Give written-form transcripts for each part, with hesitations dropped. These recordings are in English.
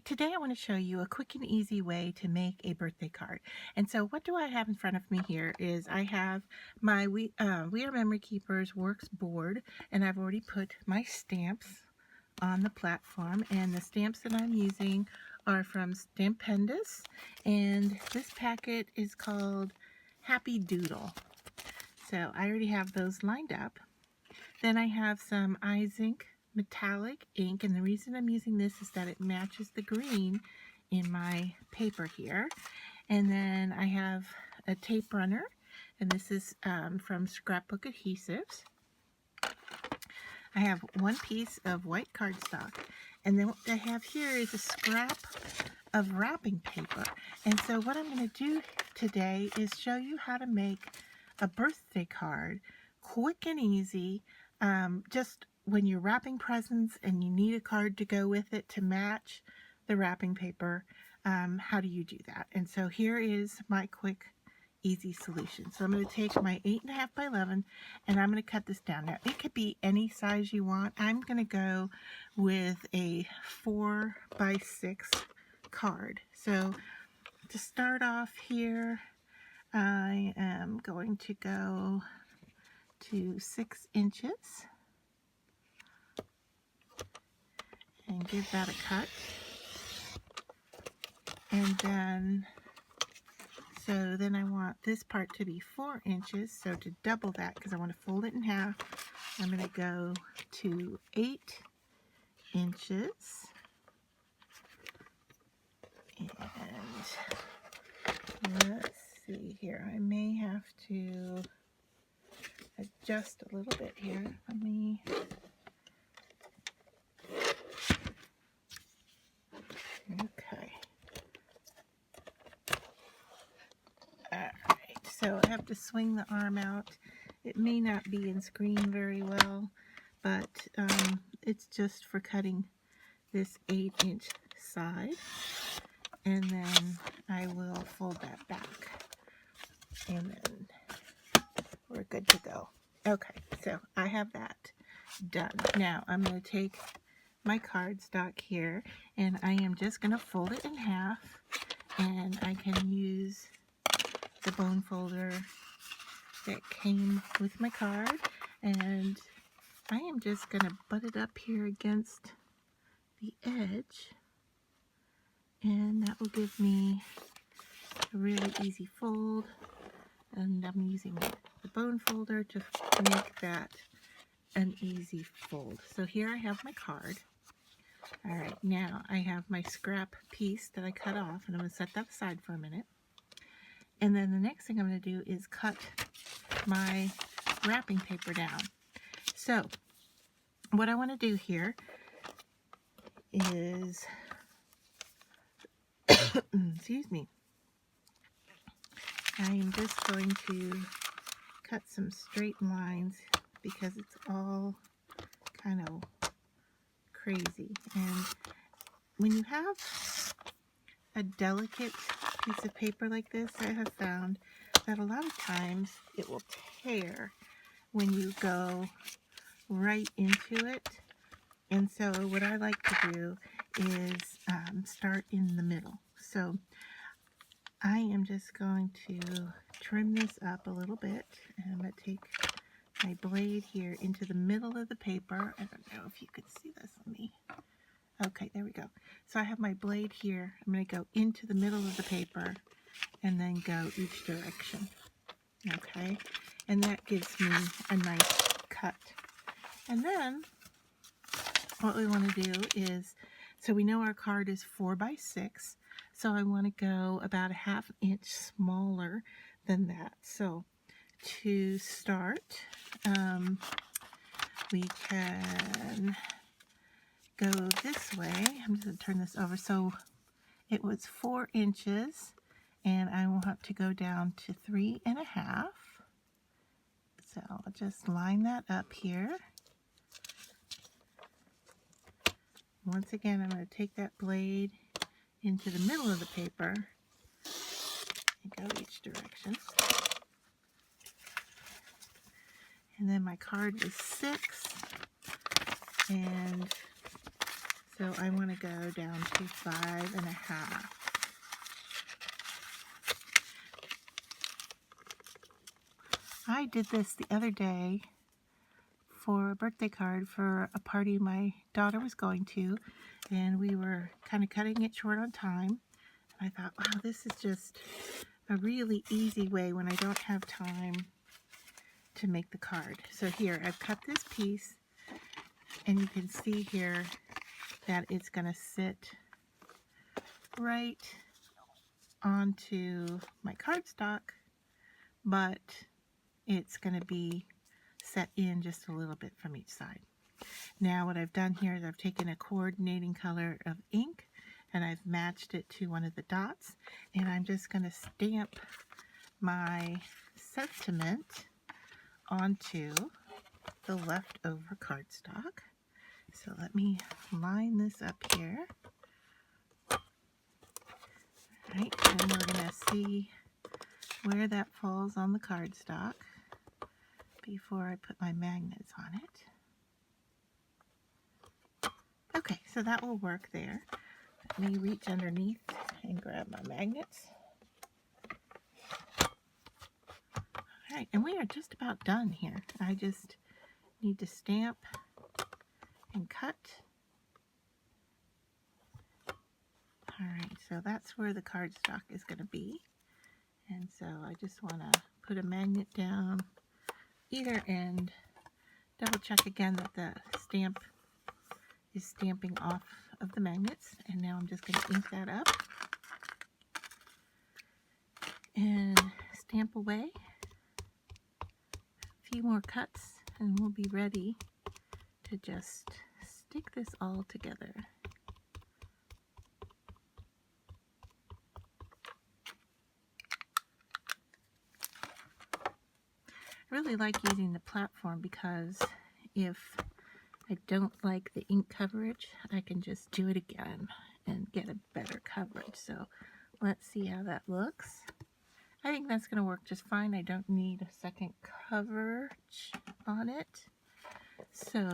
Today I want to show you a quick and easy way to make a birthday card. And so what do I have in front of me here is I have my We Are Memory Keepers Works board, and I've already put my stamps on the platform, and the stamps that I'm using are from Stampendous, and this packet is called Happy Doodle. So I already have those lined up. Then I have some izink metallic ink, and the reason I'm using this is that it matches the green in my paper here. And then I have a tape runner, and this is from Scrapbook Adhesives. I have one piece of white cardstock, and then what I have here is a scrap of wrapping paper. And so what I'm going to do today is show you how to make a birthday card quick and easy. Just when you're wrapping presents and you need a card to go with it to match the wrapping paper, how do you do that? And so here is my quick, easy solution. So I'm going to take my 8.5 by 11 and I'm going to cut this down. Now it could be any size you want. I'm going to go with a 4 by 6 card. So to start off here, I am going to go to 6 inches and give that a cut. And then, so then I want this part to be 4 inches. So to double that, because I want to fold it in half, I'm going to go to 8 inches. And let's see here. I may have to adjust a little bit here. Let me... Okay. Alright, so I have to swing the arm out. It may not be in screen very well, but it's just for cutting this 8-inch side. And then I will fold that back. And then we're good to go. Okay, so I have that done. Now I'm going to take my cardstock here, and I am just going to fold it in half, and I can use the bone folder that came with my card, and I am just going to butt it up here against the edge, and that will give me a really easy fold. And I'm using the bone folder to make that an easy fold. So here I have my card. All right, now I have my scrap piece that I cut off, and I'm going to set that aside for a minute. And then the next thing I'm going to do is cut my wrapping paper down. So what I want to do here is, excuse me, I am just going to cut some straight lines because it's all kind of crazy. And when you have a delicate piece of paper like this, I have found that a lot of times it will tear when you go right into it. And so what I like to do is start in the middle. So I am just going to trim this up a little bit, and I'm going to take my blade here into the middle of the paper. I don't know if you can see this on me. Okay, there we go. So I have my blade here. I'm going to go into the middle of the paper and then go each direction. Okay, and that gives me a nice cut. And then what we want to do is, so we know our card is 4 by 6, so I want to go about a 1/2 inch smaller than that. So to start, we can go this way. I'm just going to turn this over. So it was 4 inches, and I want to go down to 3.5. So I'll just line that up here. Once again, I'm going to take that blade into the middle of the paper and go each direction. And then my card was 6, and So I want to go down to 5.5. I did this the other day for a birthday card for a party my daughter was going to, and we were kind of cutting it short on time. I thought, wow, this is just a really easy way when I don't have time to make the card. So here, I've cut this piece, and you can see here that it's going to sit right onto my cardstock, but it's going to be set in just a little bit from each side. Now what I've done here is I've taken a coordinating color of ink and I've matched it to one of the dots, and I'm just going to stamp my sentiment onto the leftover cardstock. So let me line this up here. Right, and we're going to see where that falls on the cardstock before I put my magnets on it. Okay, so that will work there. Let me reach underneath and grab my magnets. Alright, and we are just about done here. I just need to stamp and cut. Alright, so that's where the cardstock is going to be. And so I just want to put a magnet down either end. Double check again that the stamp is stamping off of the magnets. And now I'm just going to ink that up and stamp away. A few more cuts and we'll be ready to just stick this all together. I really like using the platform because if I don't like the ink coverage, I can just do it again and get a better coverage. So let's see how that looks. I think that's going to work just fine. I don't need a second coverage on it. So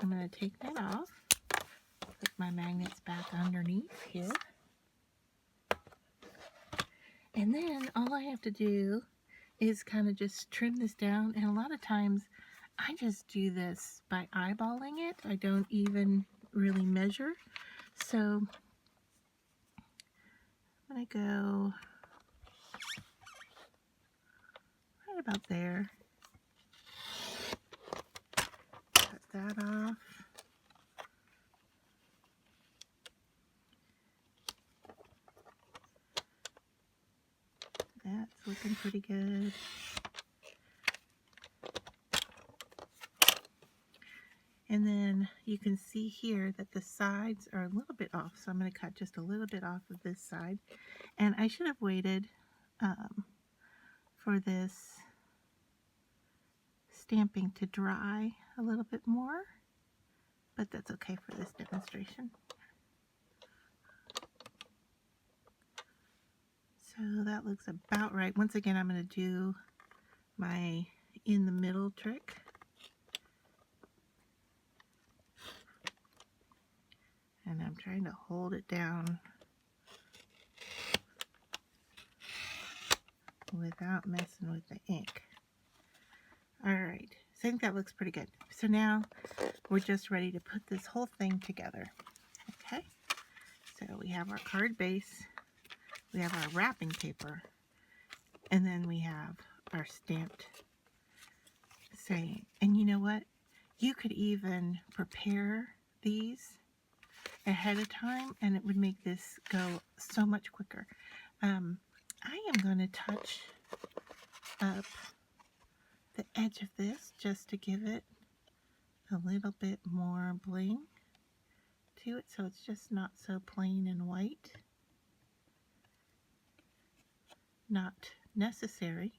I'm going to take that off, put my magnets back underneath here. And then all I have to do is kind of just trim this down, and a lot of times I just do this by eyeballing it. I don't even really measure. So I'm going to go right about there. Cut that off. That's looking pretty good. And then you can see here that the sides are a little bit off, so I'm going to cut just a little bit off of this side. And I should have waited for this stamping to dry a little bit more, but that's okay for this demonstration. So that looks about right. Once again, I'm going to do my in the middle trick. And I'm trying to hold it down without messing with the ink. Alright, so I think that looks pretty good. So now we're just ready to put this whole thing together. Okay, so we have our card base, we have our wrapping paper, and then we have our stamped saying. And you know what? You could even prepare these ahead of time and it would make this go so much quicker. I am going to touch up the edge of this just to give it a little bit more bling to it, so it's just not so plain and white. Not necessary,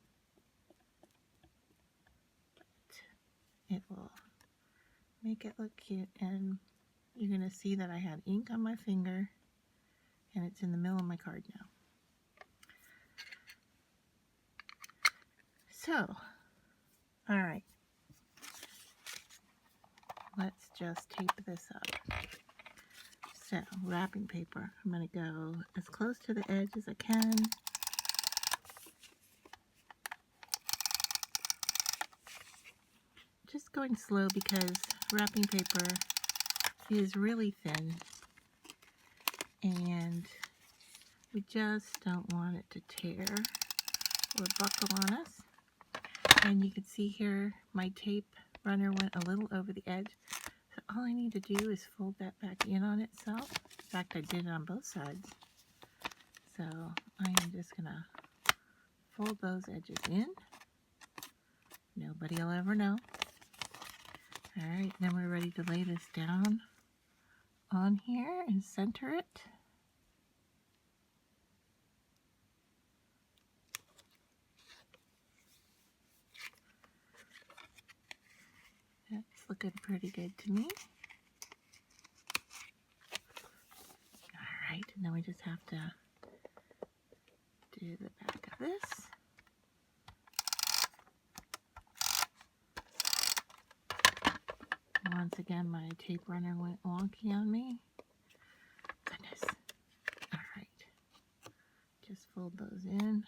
but it will make it look cute. And you're going to see that I had ink on my finger and it's in the middle of my card now. So, alright, let's just tape this up. So, wrapping paper. I'm going to go as close to the edge as I can. Just going slow because wrapping paper is really thin. And we just don't want it to tear or buckle on us. And you can see here my tape runner went a little over the edge. So all I need to do is fold that back in on itself. In fact, I did it on both sides. So I am just going to fold those edges in. Nobody will ever know. Alright, then we're ready to lay this down on here and center it. That's looking pretty good to me. Alright, and then we just have to do the back of this. Once again, my tape runner went wonky on me. Goodness. Alright. Just fold those in.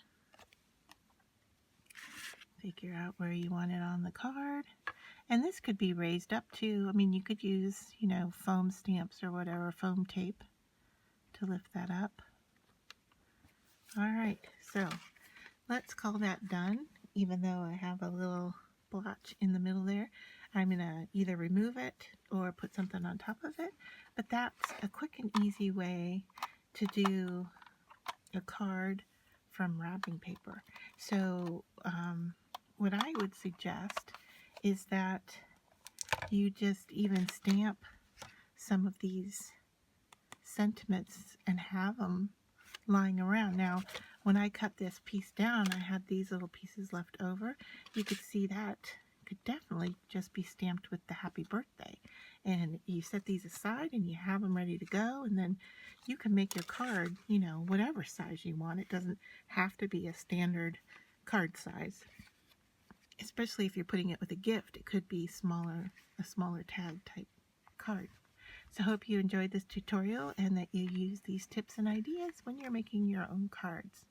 Figure out where you want it on the card. And this could be raised up too. I mean, you could use, foam stamps or whatever, foam tape to lift that up. Alright, so let's call that done. Even though I have a little blotch in the middle there, I'm going to either remove it or put something on top of it. But that's a quick and easy way to do a card from wrapping paper. So what I would suggest is that you just even stamp some of these sentiments and have them lying around. Now, when I cut this piece down, I had these little pieces left over. You could see that could definitely just be stamped with the happy birthday. And you set these aside and you have them ready to go, and then you can make your card, whatever size you want. It doesn't have to be a standard card size. Especially if you're putting it with a gift, it could be a smaller tag type card. So I hope you enjoyed this tutorial and that you use these tips and ideas when you're making your own cards.